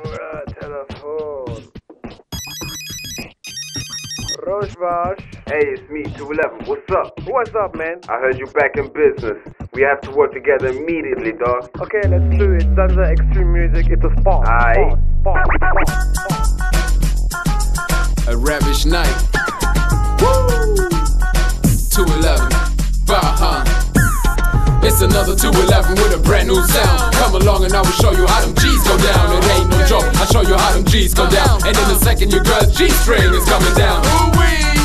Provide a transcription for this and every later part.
Telephone. Roshvash. Hey, it's me, 211. What's up? What's up, man? I heard you back in business. We have to work together immediately, dog. Okay, let's do it. Zanza Extreme Music. It's a spot. Aye. A ravish night. Woo! 211. Baha. It's another 211 with a brand new sound. Come along and I will show you how them G's go down. It ain't no joke, I'll show you how them G's go down. And in a second your girl's G-string is coming down.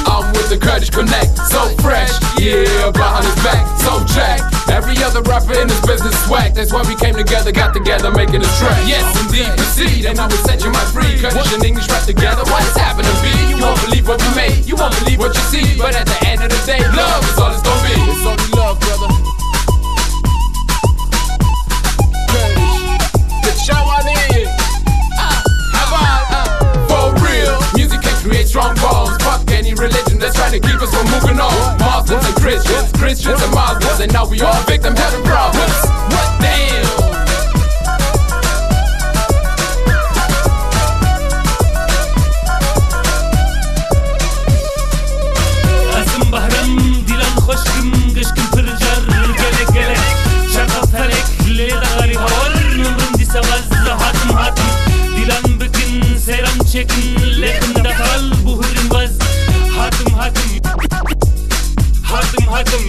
I'm with the Kurdish Connect, so fresh. Yeah, behind his back, so jacked. Every other rapper in this business swag. That's why we came together, got together, making this track. Yes, indeed, proceed, and I will set you my free. Kurdish and English rap together, what is happening, B? You won't believe what we made, you won't believe what you see. But at the end of the day, love is all it's gonna be. It's only love, brother. Strong bonds, fuck any religion that's trying to keep us from moving on. Muslims and Christians and Muslims, and now we all victims having problems. What damn? Asım bahrım, dilan hoşgum, gışkım pırcar, gelek gelek. Şaka felek, leda rihavar, numrum disavaz, hatım hatım. Dilan bıkın, seram çekin, lekin dakal, buhurin vaz. Hatım hatım, hatım hatım.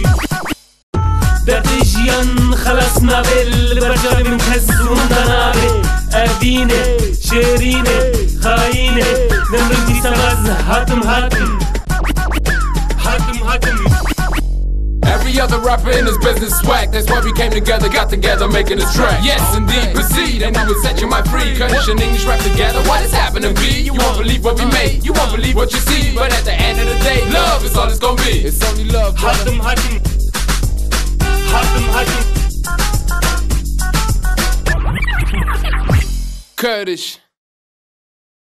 Derdijiyan, khalas nabil, barcabim kazundan abi. Evine, şerine, haine, numrum disavaz, hatım hatım. Hatım hatım. Every other rapper in this business swag. That's why we came together, got together, making this track. Yes, indeed, proceed, and I will set you my free. Kurdish and English rap together, what is happening, B? You won't believe what we made, you won't believe what you see. But at the end of the day, love is all it's gonna be. It's only love, brother. Hatım hatım. Hatım hatım. Kurdish.